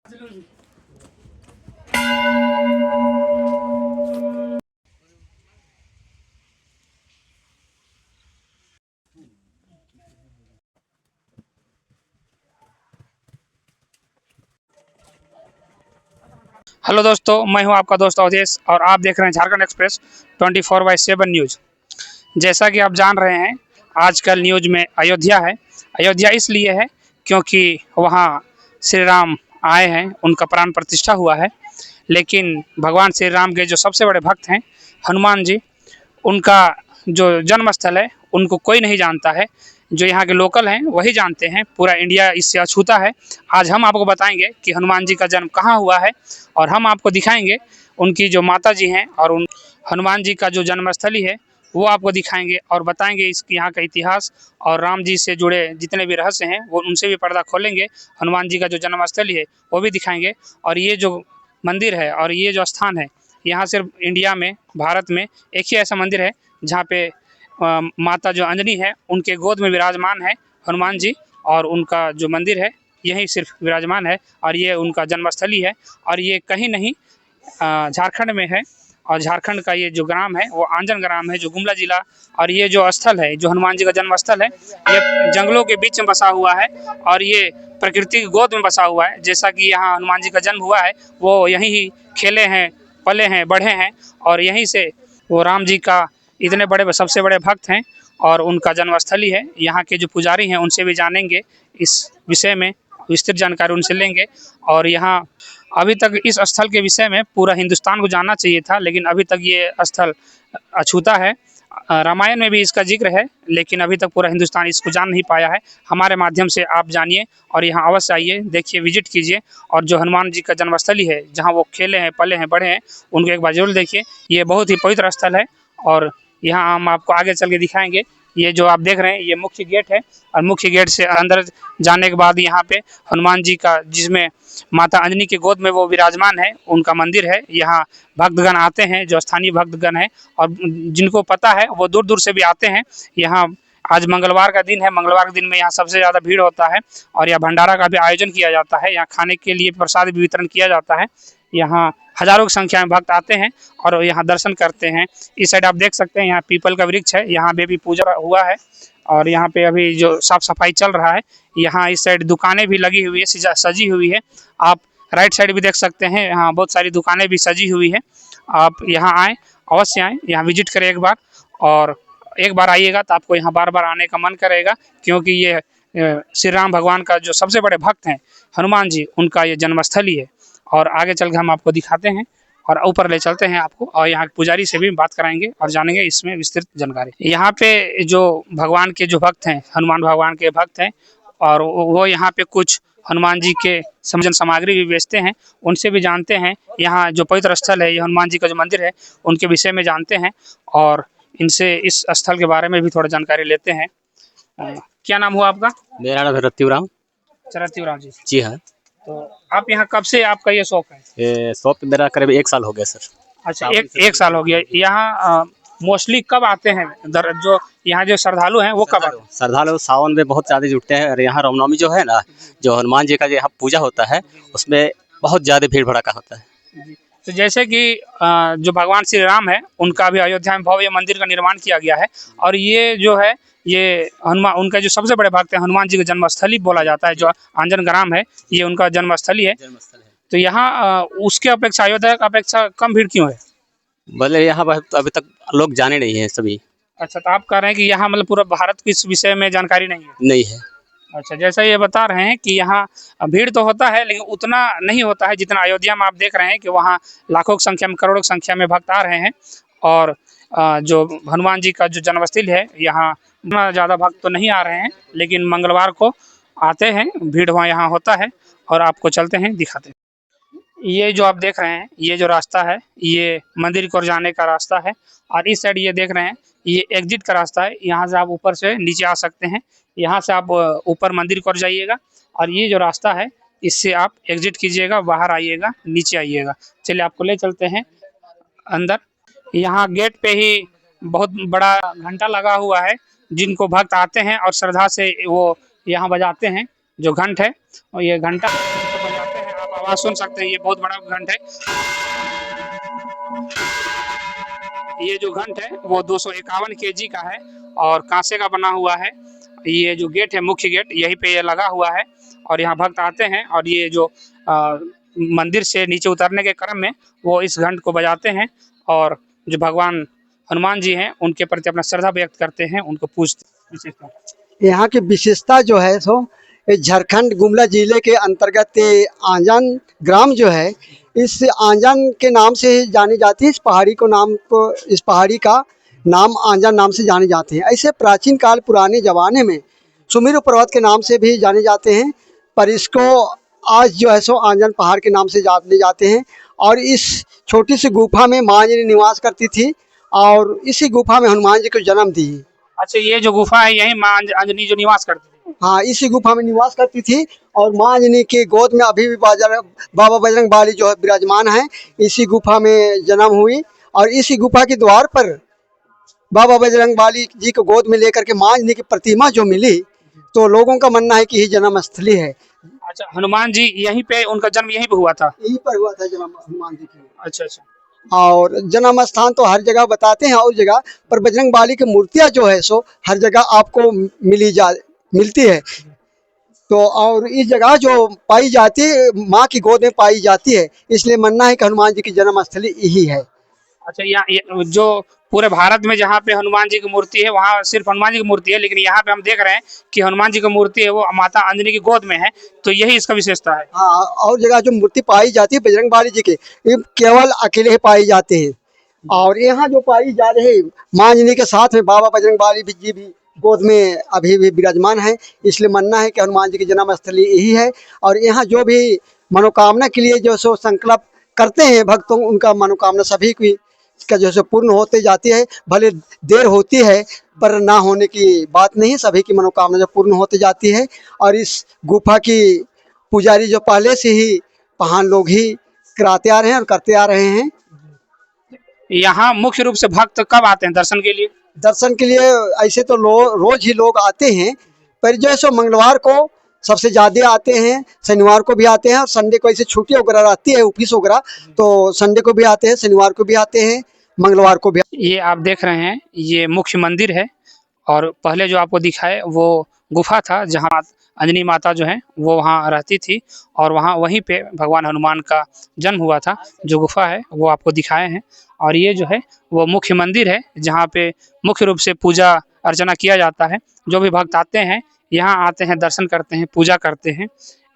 Hello दोस्तों, मैं हूं आपका दोस्त अवधेश और आप देख रहे हैं झारखंड एक्सप्रेस 24/7 न्यूज़। जैसा कि आप जान रहे हैं, आजकल न्यूज़ में अयोध्या है। अयोध्या इसलिए है क्योंकि वहां श्री राम आए हैं, उनका प्राण प्रतिष्ठा हुआ है। लेकिन भगवान श्री राम के जो सबसे बड़े भक्त हैं हनुमान जी, उनका जो जन्म स्थल है उनको कोई नहीं जानता है। जो यहाँ के लोकल हैं वही जानते हैं, पूरा इंडिया इससे अछूता है। आज हम आपको बताएंगे कि हनुमान जी का जन्म कहाँ हुआ है और हम आपको दिखाएंगे उनकी जो माता जी हैं और उन हनुमान जी का जो जन्मस्थली है वो आपको दिखाएंगे और बताएंगे इसके यहाँ का इतिहास और राम जी से जुड़े जितने भी रहस्य हैं वो उनसे भी पर्दा खोलेंगे। हनुमान जी का जो जन्मस्थली है वो भी दिखाएंगे। और ये जो मंदिर है और ये जो स्थान है, यहाँ सिर्फ इंडिया में, भारत में एक ही ऐसा मंदिर है जहाँ पे माता जो अंजनी है उनके गोद में विराजमान है हनुमान जी, और उनका जो मंदिर है यही सिर्फ विराजमान है और ये उनका जन्मस्थली है। और ये कहीं नहीं झारखंड में है। और झारखंड का ये जो ग्राम है वो आंजन ग्राम है, जो गुमला जिला। और ये जो स्थल है, जो हनुमान जी का जन्म स्थल है, ये जंगलों के बीच में बसा हुआ है और ये प्रकृति की गोद में बसा हुआ है। जैसा कि यहाँ हनुमान जी का जन्म हुआ है, वो यहीं ही खेले हैं, पले हैं, बढ़े हैं और यहीं से वो राम जी का इतने बड़े सबसे बड़े भक्त हैं और उनका जन्मस्थली है। यहाँ के जो पुजारी हैं उनसे भी जानेंगे इस विषय में, विस्तृत जानकारी उनसे लेंगे। और यहाँ अभी तक इस स्थल के विषय में पूरा हिंदुस्तान को जानना चाहिए था, लेकिन अभी तक ये स्थल अछूता है। रामायण में भी इसका जिक्र है, लेकिन अभी तक पूरा हिंदुस्तान इसको जान नहीं पाया है। हमारे माध्यम से आप जानिए और यहाँ अवश्य आइए, देखिए, विजिट कीजिए। और जो हनुमान जी का जन्मस्थली है, जहाँ वो खेले हैं, पले हैं, बढ़े हैं, उनको एक बार जरूर देखिए। ये बहुत ही पवित्र स्थल है और यहाँ हम आपको आगे चल के दिखाएंगे। ये जो आप देख रहे हैं ये मुख्य गेट है और मुख्य गेट से अंदर जाने के बाद यहाँ पे हनुमान जी का, जिसमें माता अंजनी के गोद में वो विराजमान है, उनका मंदिर है। यहाँ भक्तगण आते हैं, जो स्थानीय भक्तगण हैं और जिनको पता है वो दूर दूर से भी आते हैं। यहाँ आज मंगलवार का दिन है, मंगलवार के दिन में यहाँ सबसे ज़्यादा भीड़ होता है और यहाँ भंडारा का भी आयोजन किया जाता है। यहाँ खाने के लिए प्रसाद भी वितरण किया जाता है। यहाँ हजारों की संख्या में भक्त आते हैं और यहाँ दर्शन करते हैं। इस साइड आप देख सकते हैं यहाँ पीपल का वृक्ष है, यहाँ पे भी पूजा हुआ है और यहाँ पे अभी जो साफ सफाई चल रहा है। यहाँ इस साइड दुकानें भी लगी हुई है, सजी हुई है। आप राइट साइड भी देख सकते हैं, यहाँ बहुत सारी दुकानें भी सजी हुई है। आप यहाँ आएँ, अवश्य आएँ, यहाँ विजिट करें एक बार। और एक बार आइएगा तो आपको यहाँ बार बार आने का मन करेगा, क्योंकि ये श्री राम भगवान का जो सबसे बड़े भक्त हैं हनुमान जी, उनका ये जन्मस्थली है। और आगे चल के हम आपको दिखाते हैं और ऊपर ले चलते हैं आपको, और यहाँ पुजारी से भी बात कराएंगे और जानेंगे इसमें विस्तृत जानकारी। यहाँ पे जो भगवान के जो भक्त हैं, हनुमान भगवान के भक्त हैं, और वो यहाँ पे कुछ हनुमान जी के समजन सामग्री भी बेचते हैं, उनसे भी जानते हैं। यहाँ जो पवित्र स्थल है, ये हनुमान जी का जो मंदिर है, उनके विषय में जानते हैं और इनसे इस स्थल के बारे में भी थोड़ा जानकारी लेते हैं। क्या नाम हुआ आपका? मेरा नाम रत्तीराम। रत्तीराम जी। जी हाँ। तो आप यहाँ कब से आपका ये शौक है? ये शॉप मेरा करीब 1 साल हो गया सर। अच्छा, एक साल हो गया। यहाँ मोस्टली कब आते हैं? जो यहाँ जो श्रद्धालु हैं वो कब आते हैं? श्रद्धालु सावन में बहुत ज़्यादा जुटते हैं और यहाँ रामनवमी जो है ना, जो हनुमान जी का जो यहाँ पूजा होता है, उसमें बहुत ज़्यादा भीड़ भड़का होता है। तो जैसे कि जो भगवान श्री राम है, उनका भी अयोध्या में भव्य मंदिर का निर्माण किया गया है और ये जो है, ये हनुमान, उनका जो सबसे बड़े भक्त है हनुमान जी का जन्मस्थली बोला जाता है, जो आंजन ग्राम है, ये उनका जन्मस्थली है। तो यहाँ उसके अपेक्षा, अयोध्या की अपेक्षा कम भीड़ क्यों है? भले यहाँ अभी तक लोग जाने नहीं है सभी। अच्छा, तो आप कह रहे हैं कि यहाँ मतलब पूरा भारत की इस विषय में जानकारी नहीं है? नहीं है। अच्छा, जैसा ये बता रहे हैं कि यहाँ भीड़ तो होता है लेकिन उतना नहीं होता है जितना अयोध्या में आप देख रहे हैं कि वहाँ लाखों की संख्या में, करोड़ों की संख्या में भक्त आ रहे हैं। और जो हनुमान जी का जो जन्मस्थल है, यहाँ उतना ज़्यादा भक्त तो नहीं आ रहे हैं, लेकिन मंगलवार को आते हैं, भीड़ वहाँ यहाँ होता है। और आपको चलते हैं, दिखाते हैं। ये जो आप देख रहे हैं, ये जो रास्ता है, ये मंदिर की ओर जाने का रास्ता है। और इस साइड ये देख रहे हैं, ये एग्जिट का रास्ता है। यहाँ से आप ऊपर से नीचे आ सकते हैं, यहाँ से आप ऊपर मंदिर की ओर जाइएगा और ये जो रास्ता है, इससे आप एग्जिट कीजिएगा, बाहर आइएगा, नीचे आइएगा। चलिए आपको ले चलते हैं अंदर। यहाँ गेट पे ही बहुत बड़ा घंटा लगा हुआ है, जिनको भक्त आते हैं और श्रद्धा से वो यहाँ बजाते हैं, जो घंट है, और ये घंटा बजाते हैं। आप आवाज सुन सकते हैं, ये बहुत बड़ा घंट है। ये जो घंट है वो 251 केजी का है और कांसे का बना हुआ है। ये जो गेट है, मुख्य गेट, यहीं पे ये लगा हुआ है और यहाँ भक्त आते हैं और ये जो मंदिर से नीचे उतरने के क्रम में वो इस घंट को बजाते हैं और जो भगवान हनुमान जी हैं उनके प्रति अपना श्रद्धा व्यक्त करते हैं, उनको पूजते हैं। यहाँ की विशेषता जो है सो झारखंड गुमला जिले के अंतर्गत आंजन ग्राम जो है, इस आंजन के नाम से जानी जाती है। इस पहाड़ी का नाम आंजन नाम से जाने जाते हैं। ऐसे प्राचीन काल पुराने ज़माने में सुमेरु पर्वत के नाम से भी जाने जाते हैं, पर इसको आज जो है सो आंजन पहाड़ के नाम से जाने जाते हैं। और इस छोटी सी गुफा में माँ जी निवास करती थी और इसी गुफा में हनुमान जी को जन्म दी। अच्छा, ये जो गुफा है यही माँ अंजनी जो निवास करती थी? हाँ, इसी गुफा में निवास करती थी और माँ अंजनी के गोद में अभी भी बाबा बजरंग बाली जो है विराजमान है। इसी गुफा में जन्म हुई और इसी गुफा के द्वार पर बाबा बजरंग बाली जी को गोद में लेकर के माँ अंजनी की प्रतिमा जो मिली, तो लोगों का मानना है कि यही जन्म स्थली है। अच्छा, हनुमान जी यहीं पे, उनका जन्म यहीं पे हुआ था? यहीं पर हुआ था जन्म हनुमान जी की। अच्छा अच्छा। और जन्म स्थान तो हर जगह बताते हैं और जगह, पर बजरंग बाली की मूर्तियाँ जो है सो हर जगह आपको मिलती है। तो और इस जगह जो पाई जाती है, माँ की गोद में पाई जाती है, इसलिए मानना है कि हनुमान जी की जन्म स्थली यही है। अच्छा, यहाँ जो पूरे भारत में जहाँ पे हनुमान जी की मूर्ति है वहाँ सिर्फ हनुमान जी की मूर्ति है, लेकिन यहाँ पे हम देख रहे हैं कि हनुमान जी की मूर्ति है वो माता अंजनी की गोद में है, तो यही इसका विशेषता है। हाँ, और जगह जो मूर्ति पाई जाती है बजरंग बाली जी की, ये केवल अकेले ही पाई जाते हैं। और यहाँ जो पाई जा रही माँ अंजनी के साथ में बाबा बजरंग बाली जी भी गोद में अभी भी विराजमान है, इसलिए मानना है कि हनुमान जी की जन्म स्थली यही है। और यहाँ जो भी मनोकामना के लिए जो सो संकल्प करते हैं भक्तों, उनका मनोकामना सभी की का जो सो पूर्ण होते जाती है। भले देर होती है पर ना होने की बात नहीं, सभी की मनोकामना जो पूर्ण होती जाती है। और इस गुफा की पुजारी जो पहले से ही पहाड़ लोग ही कराते आ रहे हैं और करते आ रहे हैं। यहाँ मुख्य रूप से भक्त कब आते हैं दर्शन के लिए? दर्शन के लिए ऐसे तो रोज ही लोग आते हैं, पर जो है सो मंगलवार को सबसे ज़्यादा आते हैं, शनिवार को भी आते हैं और संडे को ऐसे छुट्टी वगैरह रहती है, ऑफिस वगैरह, तो संडे को भी आते हैं, शनिवार को भी आते हैं, मंगलवार को भी। ये आप देख रहे हैं ये मुख्य मंदिर है और पहले जो आपको दिखाए वो गुफा था जहाँ अंजनी माता जो है वो वहाँ रहती थी और वहीं पे भगवान हनुमान का जन्म हुआ था। जो गुफा है वो आपको दिखाए हैं और ये जो है वो मुख्य मंदिर है जहाँ पे मुख्य रूप से पूजा अर्चना किया जाता है। जो भी भक्त आते हैं यहाँ आते हैं, दर्शन करते हैं, पूजा करते हैं।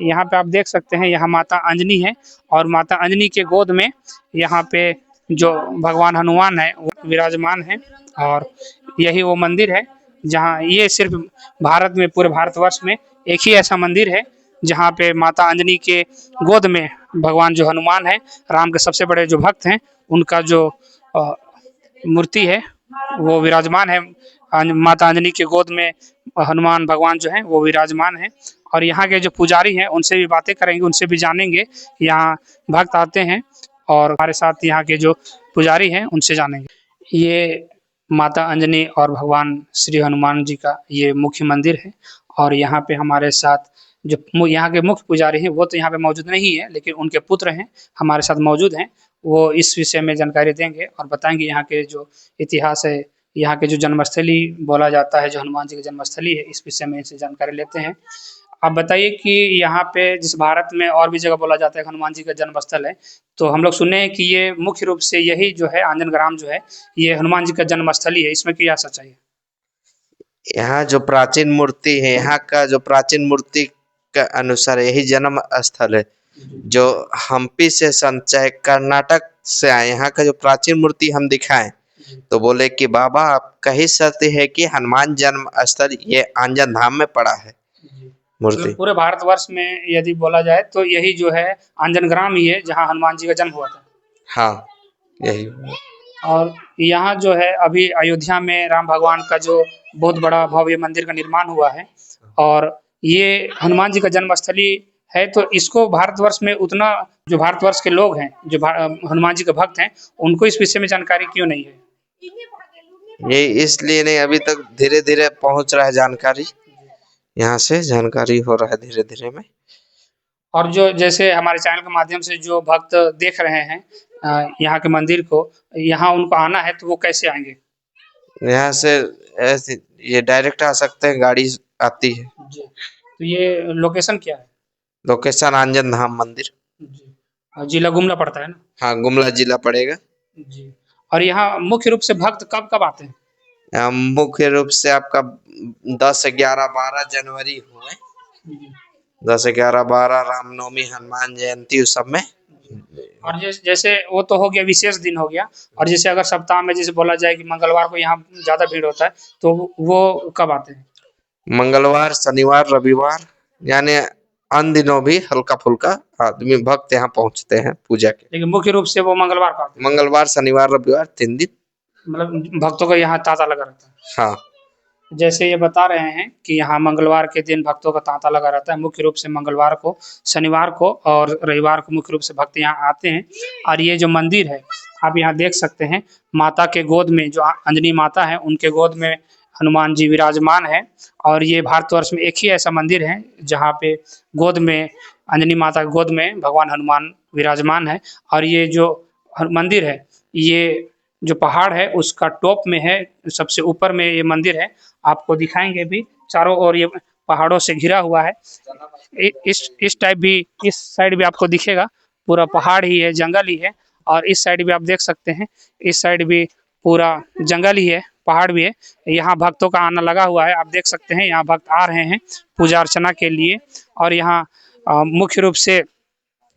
यहाँ पे आप देख सकते हैं यहाँ माता अंजनी है और माता अंजनी के गोद में यहाँ पे जो भगवान हनुमान है वो विराजमान है और यही वो मंदिर है जहाँ ये सिर्फ भारत में, पूरे भारतवर्ष में एक ही ऐसा मंदिर है जहाँ पे माता अंजनी के गोद में भगवान जो हनुमान है, राम के सबसे बड़े जो भक्त हैं, उनका जो मूर्ति है वो विराजमान है। माता अंजनी के गोद में हनुमान भगवान जो हैं वो विराजमान है और यहाँ के जो पुजारी हैं उनसे भी बातें करेंगे, उनसे भी जानेंगे। यहाँ भक्त आते हैं और हमारे साथ यहाँ के जो पुजारी हैं उनसे जानेंगे। ये माता अंजनी और भगवान श्री हनुमान जी का ये मुख्य मंदिर है और यहाँ पे हमारे साथ जो यहाँ के मुख्य पुजारी हैं वो तो यहाँ पे मौजूद नहीं है, लेकिन उनके पुत्र हैं हमारे साथ मौजूद हैं। वो इस विषय में जानकारी देंगे और बताएंगे यहाँ के जो इतिहास है, यहाँ के जो जन्मस्थली बोला जाता है, जो हनुमान जी की जन्मस्थली है, इस विषय में इनसे जानकारी लेते हैं। आप बताइए कि यहाँ पे जिस भारत में और भी जगह बोला जाता है हनुमान जी का जन्मस्थल है, तो हम लोग सुने हैं कि ये मुख्य रूप से यही जो है आंजन ग्राम जो है ये हनुमान जी का जन्मस्थली है, इसमें क्या सच्चाई है? यहाँ जो प्राचीन मूर्ति है, यहाँ का जो प्राचीन मूर्ति के अनुसार यही जन्म स्थल है। जो हम्पी से संत चाहे कर्नाटक से आए, यहाँ का जो प्राचीन मूर्ति हम दिखाएं तो बोले कि बाबा आप कही सकते हैं कि हनुमान जन्म स्थल ये आंजन धाम में पड़ा है मूर्ति। पूरे भारतवर्ष में यदि बोला जाए तो यही जो है आंजन ग्राम ही है जहाँ हनुमान जी का जन्म हुआ था। हाँ, यही। और यहाँ जो है अभी अयोध्या में राम भगवान का जो बहुत बड़ा भव्य मंदिर का निर्माण हुआ है और ये हनुमान जी का जन्मस्थली है, तो इसको भारतवर्ष में उतना जो भारतवर्ष के लोग हैं जो हनुमान जी के भक्त हैं उनको इस विषय में जानकारी क्यों नहीं है? ये इसलिए नहीं, अभी तक धीरे धीरे पहुंच रहा है जानकारी, यहाँ से जानकारी हो रहा है धीरे धीरे में। और जो जैसे हमारे चैनल के माध्यम से जो भक्त देख रहे हैं यहाँ के मंदिर को, यहाँ उनको आना है तो वो कैसे आएंगे? यहाँ से ऐसे ये डायरेक्ट आ सकते हैं, गाड़ी आती है। जी, तो ये लोकेशन क्या है? लोकेशन आंजन धाम मंदिर। जी, और जिला गुमला पड़ता है ना? हाँ, गुमला जिला पड़ेगा। जी, और यहाँ मुख्य रूप से भक्त कब कब आते हैं? यहाँ मुख्य रूप से आपका 10, 11, 12 जनवरी हुए, 10, 11, 12 रामनवमी, हनुमान जयंती, उस सब में। और जैसे वो तो हो गया विशेष दिन हो गया, और जैसे अगर सप्ताह में जैसे बोला जाए कि मंगलवार को यहाँ ज्यादा भीड़ होता है, तो वो कब आते हैं? मंगलवार, शनिवार, रविवार, यानी अन्य दिनों भी हल्का फुल्का आदमी भक्त यहाँ पहुँचते हैं पूजा के। लेकिन मुख्य रूप से वो मंगलवार को आते हैं। मंगलवार, शनिवार, रविवार 3 दिन। मतलब भक्तों का यहाँ तांता लगा रहता है। हाँ, जैसे ये बता रहे हैं कि यहाँ मंगलवार के दिन भक्तों का तांता लगा रहता है। मुख्य रूप से मंगलवार को, शनिवार को और रविवार को मुख्य रूप से भक्त यहाँ आते हैं। और ये जो मंदिर है आप यहाँ देख सकते हैं, माता के गोद में जो अंजनी माता है उनके गोद में हनुमान जी विराजमान है। और ये भारतवर्ष में एक ही ऐसा मंदिर है जहाँ पे गोद में अंजनी माता के गोद में भगवान हनुमान विराजमान है। और ये जो मंदिर है, ये जो पहाड़ है उसका टॉप में है, सबसे ऊपर में ये मंदिर है। आपको दिखाएंगे भी, चारों ओर ये पहाड़ों से घिरा हुआ है। इस टाइप भी, इस साइड भी आपको दिखेगा, पूरा पहाड़ ही है, जंगल ही है। और इस साइड भी आप देख सकते हैं, इस साइड भी पूरा जंगल ही है, पहाड़ भी है। यहाँ भक्तों का आना लगा हुआ है, आप देख सकते हैं यहाँ भक्त आ रहे हैं पूजा अर्चना के लिए। और यहाँ मुख्य रूप से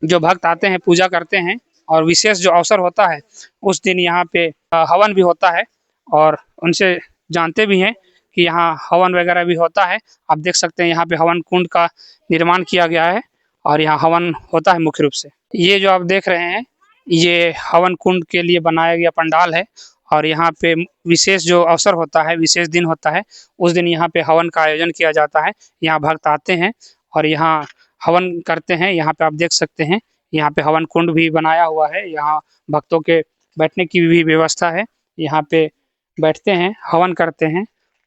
जो भक्त आते हैं पूजा करते हैं, और विशेष जो अवसर होता है उस दिन यहाँ पे हवन भी होता है। और उनसे जानते भी हैं कि यहाँ हवन वगैरह भी होता है। आप देख सकते हैं यहाँ पे हवन कुंड का निर्माण किया गया है और यहाँ हवन होता है मुख्य रूप से। ये जो आप देख रहे हैं ये हवन कुंड के लिए बनाया गया पंडाल है। और यहाँ पे विशेष जो अवसर होता है, विशेष दिन होता है, उस दिन यहाँ पे हवन का आयोजन किया जाता है। यहाँ भक्त आते हैं और यहाँ हवन करते हैं। यहाँ पे आप देख सकते हैं यहाँ पे हवन कुंड भी बनाया हुआ है, यहाँ भक्तों के बैठने की भी व्यवस्था है। यहाँ पे बैठते हैं, हवन करते हैं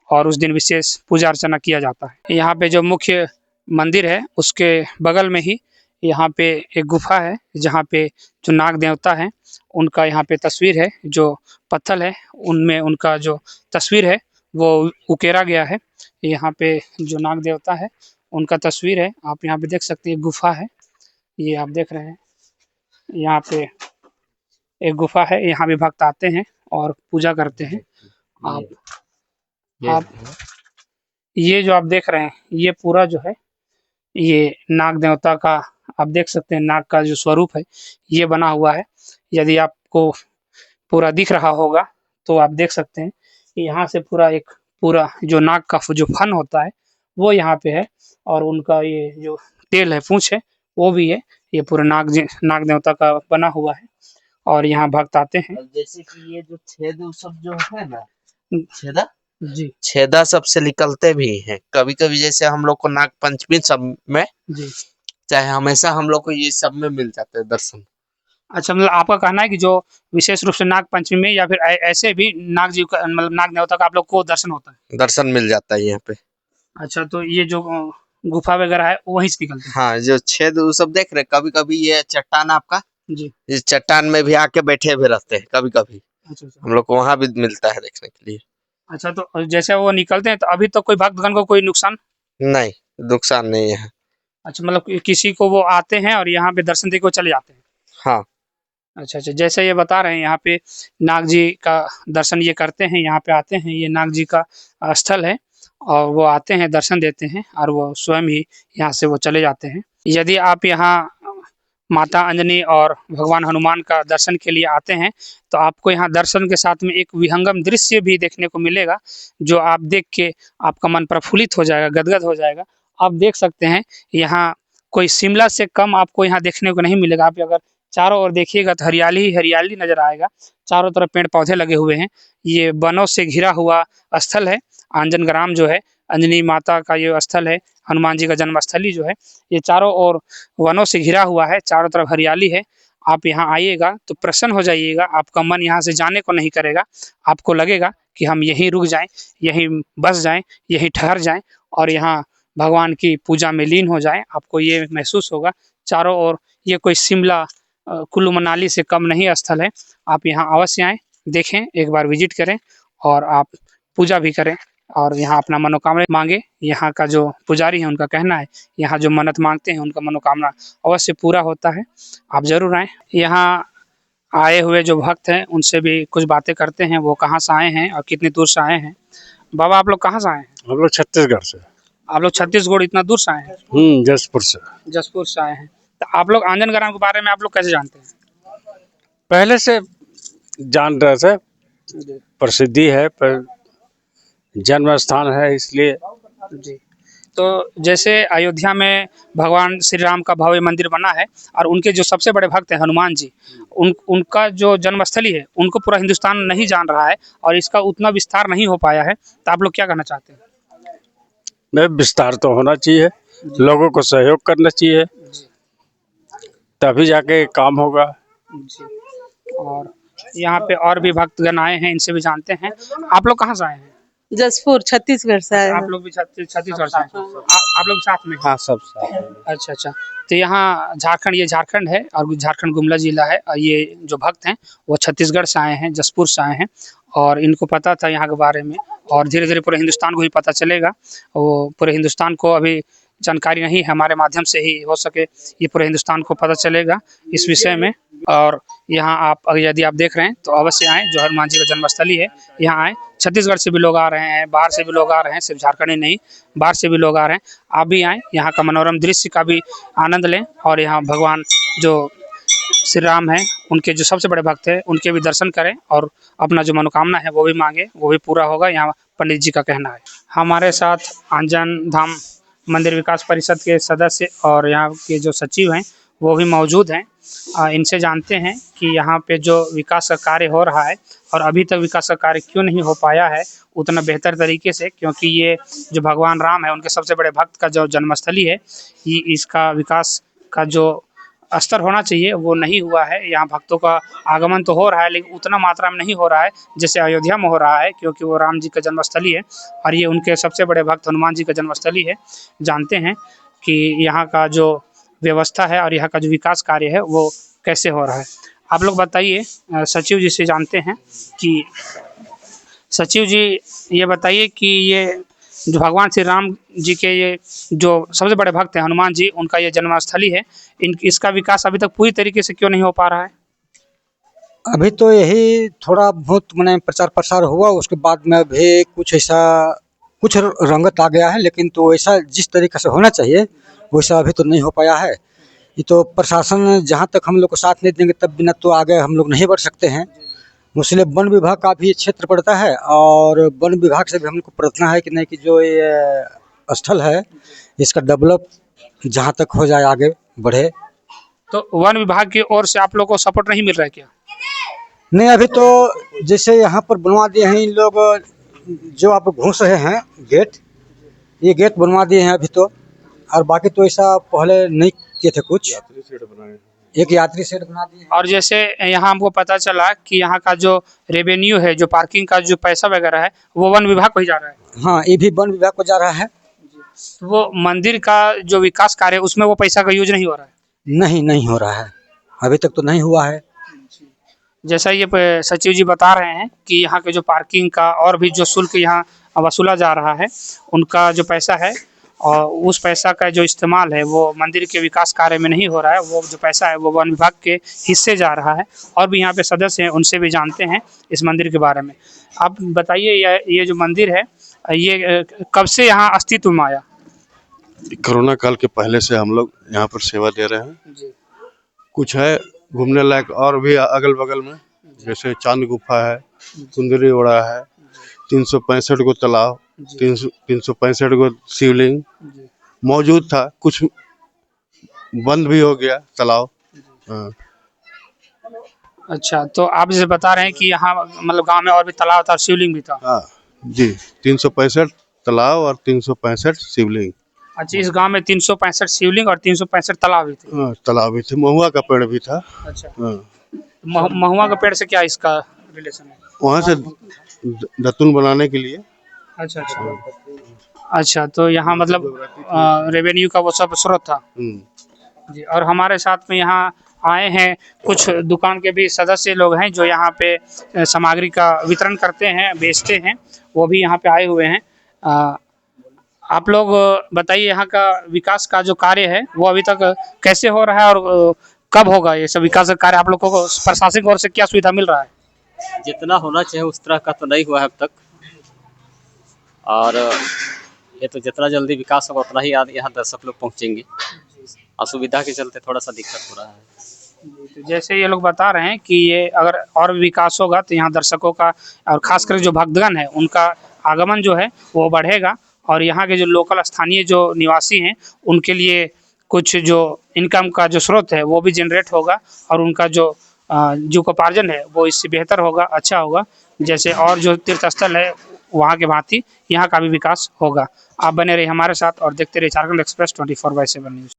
और उस दिन विशेष पूजा अर्चना किया जाता है। यहाँ पे जो मुख्य मंदिर है उसके बगल में ही यहाँ पे एक गुफा है, जहाँ पे जो नाग देवता है उनका यहाँ पे तस्वीर है, जो पत्थर है उनमें उनका जो तस्वीर है वो उकेरा गया है। यहाँ पे जो नाग देवता है उनका तस्वीर है, आप यहाँ पे देख सकते हैं। गुफा है, ये आप देख रहे हैं, यहाँ पे एक गुफा है, यहाँ भी भक्त आते हैं और पूजा करते हैं। आप ये जो आप देख रहे हैं ये पूरा जो है ये नाग देवता का, आप देख सकते हैं नाग का जो स्वरूप है ये बना हुआ है। यदि आपको पूरा दिख रहा होगा तो आप देख सकते हैं यहाँ से पूरा जो नाग का जो फन होता है वो यहाँ पे है। और उनका ये जो तेल है, पूंछ है, वो भी है। ये पूरा नाग देवता का बना हुआ है और यहाँ भक्त आते हैं। जैसे कि ये जो छेद सब जो है ना, छेदा जी छेदा सबसे निकलते भी हैं कभी कभी। जैसे हम लोग को नाग पंचमी सब में, जी, चाहे हमेशा हम लोग को ये सब में मिल जाते हैं दर्शन। अच्छा, मतलब आपका कहना है कि जो विशेष रूप से नाग पंचमी में या फिर ऐसे भी नाग जी का, मतलब नाग देवता का आप लोग को दर्शन होता है? दर्शन मिल जाता है यहाँ पे। अच्छा, तो ये जो गुफा वगैरह है वहीं से निकलते हैं? हाँ, जो छेद वो सब देख रहे, कभी कभी ये चट्टान आपका, जी, इस चट्टान में भी आके बैठे हुए रहते हैं कभी कभी। अच्छा अच्छा। हम लोग को वहाँ भी मिलता है देखने के लिए। अच्छा, तो जैसे वो निकलते हैं तो अभी तो कोई भक्तगण को कोई नुकसान? नहीं, नुकसान नहीं है। अच्छा, मतलब किसी को वो आते हैं और यहाँ पे दर्शन दे के वो चले जाते हैं? हाँ, अच्छा अच्छा, जैसे ये बता रहे हैं यहाँ पे नाग जी का दर्शन ये करते हैं, यहाँ पे आते हैं, ये नाग जी का स्थल है और वो आते हैं, दर्शन देते हैं और वो स्वयं ही यहाँ से वो चले जाते हैं। यदि आप यहाँ माता अंजनी और भगवान हनुमान का दर्शन के लिए आते हैं तो आपको यहाँ दर्शन के साथ में एक विहंगम दृश्य भी देखने को मिलेगा, जो आप देख के आपका मन प्रफुल्लित हो जाएगा, गदगद हो जाएगा। आप देख सकते हैं यहाँ कोई शिमला से कम आपको यहाँ देखने को नहीं मिलेगा। आप अगर चारों ओर देखिएगा तो हरियाली ही हरियाली नजर आएगा, चारों तरफ पेड़ पौधे लगे हुए हैं। ये वनों से घिरा हुआ स्थल है। आंजन ग्राम जो है, अंजनी माता का ये स्थल है, हनुमान जी का जन्म स्थली जो है, ये चारों ओर वनों से घिरा हुआ है, चारों तरफ हरियाली है। आप यहाँ आइएगा तो प्रसन्न हो जाइएगा, आपका मन यहाँ से जाने को नहीं करेगा। आपको लगेगा कि हम यहीं रुक जाएं, यहीं बस जाएं, यहीं ठहर जाएं और यहाँ भगवान की पूजा में लीन हो जाएं, आपको ये महसूस होगा चारों ओर ये कोई शिमला कुल्लू मनाली से कम नहीं स्थल है। आप यहाँ अवश्य आएँ, देखें, एक बार विजिट करें और आप पूजा भी करें और यहाँ अपना मनोकामना मांगे। यहाँ का जो पुजारी है उनका कहना है यहाँ जो मन्नत मांगते हैं उनका मनोकामना अवश्य पूरा होता है। आप जरूर आएँ। यहाँ आए हुए जो भक्त हैं उनसे भी कुछ बातें करते हैं, वो कहाँ से आए हैं और कितनी दूर से आए हैं। बाबा आप लोग कहाँ से आए हैं? हम लोग छत्तीसगढ़ से। आप लोग छत्तीसगढ़ इतना दूर से आए हैं? जसपुर से। जसपुर से आए हैं। तो आप लोग आंजन ग्राम के बारे में आप लोग कैसे जानते हैं? पहले से जान रहे थे, प्रसिद्धि है, पर जन्म स्थान है इसलिए। जी। तो जैसे अयोध्या में भगवान श्री राम का भव्य मंदिर बना है और उनके जो सबसे बड़े भक्त हैं हनुमान जी, उनका जो जन्मस्थली है उनको पूरा हिंदुस्तान नहीं जान रहा है और इसका उतना विस्तार नहीं हो पाया है, तो आप लोग क्या कहना चाहते हैं? में विस्तार तो होना चाहिए, लोगों को सहयोग करना चाहिए, तभी जाके काम होगा। जी। और यहाँ पे और भी भक्तगण आए हैं, इनसे भी जानते हैं। आप लोग कहाँ से आए हैं? जसपुर छत्तीसगढ़ से आए आप लोग भी छत्तीसगढ़ से आए हैं? आप लोग साथ में? हाँ, सब साथ। अच्छा अच्छा। तो यहाँ झारखंड, ये झारखंड है और झारखंड गुमला जिला है और ये जो भक्त हैं वो छत्तीसगढ़ से आए हैं, जसपुर से आए हैं और इनको पता था यहाँ के बारे में और धीरे धीरे पूरे हिंदुस्तान को ही पता चलेगा। वो पूरे हिंदुस्तान को अभी जानकारी नहीं है, हमारे माध्यम से ही हो सके ये पूरे हिंदुस्तान को पता चलेगा इस विषय में। और यहाँ आप अगर यदि आप देख रहे हैं तो अवश्य आएँ, जो हनुमान जी का जन्मस्थली है यहाँ आएँ। छत्तीसगढ़ से भी लोग आ रहे हैं, बाहर से भी लोग आ रहे हैं, सिर्फ झारखंड ही नहीं बाहर से भी लोग आ रहे हैं। आप भी आएँ, यहाँ का मनोरम दृश्य का भी आनंद लें और यहाँ भगवान जो श्री राम हैं उनके जो सबसे बड़े भक्त हैं उनके भी दर्शन करें और अपना जो मनोकामना है वो भी मांगे, वो भी पूरा होगा, यहाँ पंडित जी का कहना है। हमारे साथ आंजन धाम मंदिर विकास परिषद के सदस्य और यहाँ के जो सचिव हैं वो भी मौजूद हैं। इनसे जानते हैं कि यहाँ पे जो विकास का कार्य हो रहा है और अभी तक विकास का कार्य क्यों नहीं हो पाया है उतना बेहतर तरीके से, क्योंकि ये जो भगवान राम है उनके सबसे बड़े भक्त का जो जन्मस्थली है, ये इसका विकास का जो स्तर होना चाहिए वो नहीं हुआ है। यहाँ भक्तों का आगमन तो हो रहा है लेकिन उतना मात्रा में नहीं हो रहा है जैसे अयोध्या में हो रहा है, क्योंकि वो राम जी का जन्मस्थली है और ये उनके सबसे बड़े भक्त हनुमान जी का जन्मस्थली है। जानते हैं कि यहाँ का जो व्यवस्था है और यहाँ का जो विकास कार्य है वो कैसे हो रहा है। आप लोग बताइए, सचिव जी से जानते हैं कि सचिव जी ये बताइए कि ये जो भगवान श्री राम जी के ये जो सबसे बड़े भक्त हैं हनुमान जी, उनका ये जन्मस्थली है, इसका विकास अभी तक पूरी तरीके से क्यों नहीं हो पा रहा है? अभी तो यही थोड़ा बहुत मैंने प्रचार प्रसार हुआ, उसके बाद में अभी कुछ ऐसा कुछ रंगत आ गया है, लेकिन तो ऐसा जिस तरीके से होना चाहिए वैसा अभी तो नहीं हो पाया है। ये तो प्रशासन जहाँ तक हम लोग को साथ नहीं देंगे तब बिना तो आगे हम लोग नहीं बढ़ सकते हैं। इसलिए वन विभाग का भी क्षेत्र पड़ता है और वन विभाग से भी हम लोग को प्रार्थना है कि नहीं कि जो ये स्थल है इसका डेवलप जहाँ तक हो जाए आगे बढ़े। तो वन विभाग की ओर से आप लोग को सपोर्ट नहीं मिल रहा है क्या? नहीं, अभी तो जैसे यहाँ पर बनवा दिए हैं इन लोग, जो आप घुस रहे हैं गेट, ये गेट बनवा दिए हैं अभी तो, और बाकी तो ऐसा पहले नहीं किए थे कुछ। एक यात्री शेड बना दिए। और जैसे यहाँ हमको पता चला कि यहाँ का जो रेवेन्यू है, जो पार्किंग का जो पैसा वगैरह है वो वन विभाग को ही जा रहा है। हाँ, ये भी वन विभाग को जा रहा है। तो वो मंदिर का जो विकास कार्य है उसमें वो पैसा का यूज नहीं हो रहा है? नहीं हो रहा है, अभी तक तो नहीं हुआ है। जैसा ये सचिव जी बता रहे हैं कि यहाँ के जो पार्किंग का और भी जो शुल्क यहाँ वसूला जा रहा है उनका जो पैसा है और उस पैसा का जो इस्तेमाल है वो मंदिर के विकास कार्य में नहीं हो रहा है, वो जो पैसा है वो वन विभाग के हिस्से जा रहा है। और भी यहाँ पे सदस्य हैं, उनसे भी जानते हैं इस मंदिर के बारे में। आप बताइए ये जो मंदिर है ये कब से यहाँ अस्तित्व में आया? कोरोना काल के पहले से हम लोग यहाँ पर सेवा दे रहे हैं जी। कुछ है घूमने लायक और भी अगल बगल में, जैसे चांद गुफा है, कुंदरी ओड़ा है, 365 गो तालाब, 365 गो शिवलिंग मौजूद था, कुछ बंद भी हो गया तालाब। हाँ। अच्छा, तो आप जैसे बता रहे हैं कि यहाँ मतलब गांव में और भी तालाब था, शिवलिंग भी था। हाँ जी, 365 तालाब और 365 शिवलिंग। अच्छा, इस गांव में 365 शिवलिंग और 365 तालाब भी थे। हाँ, तालाब भी थे, महुआ का पेड़ भी था। अच्छा, हाँ। महुआ का पेड़ से क्या इसका रिलेशन है? वहाँ से दतुन बनाने के लिए। अच्छा अच्छा। अच्छा, तो यहाँ मतलब रेवेन्यू का वो सब स्रोत था जी। और हमारे साथ में यहाँ आए हैं कुछ दुकान के भी सदस्य लोग हैं जो यहाँ पे सामग्री का वितरण करते हैं, बेचते हैं, वो भी यहाँ पे आए हुए हैं। आप लोग बताइए यहाँ का विकास का जो कार्य है वो अभी तक कैसे हो रहा है और कब होगा ये सब विकास का कार्य? आप लोगों को प्रशासनिक ओर से क्या सुविधा मिल रहा है? जितना होना चाहिए उस तरह का तो नहीं हुआ है अब तक, और ये तो जितना जल्दी विकास होगा उतना ही यहाँ दर्शक लोग पहुँचेंगे। असुविधा के चलते थोड़ा सा दिक्कत हो रहा है। तो जैसे ये लोग बता रहे हैं कि ये अगर और विकास होगा तो यहाँ दर्शकों का और खासकर जो भक्तगण है उनका आगमन जो है वो बढ़ेगा, और यहाँ के जो लोकल स्थानीय जो निवासी हैं उनके लिए कुछ जो इनकम का जो स्रोत है वो भी जनरेट होगा, और उनका जो जीविकोपार्जन है वो इससे बेहतर होगा, अच्छा होगा। जैसे और जो तीर्थ स्थल है वहाँ के भांति यहाँ का भी विकास होगा। आप बने रहिए हमारे साथ और देखते रहिए झारखंड एक्सप्रेस 24/7 न्यूज़।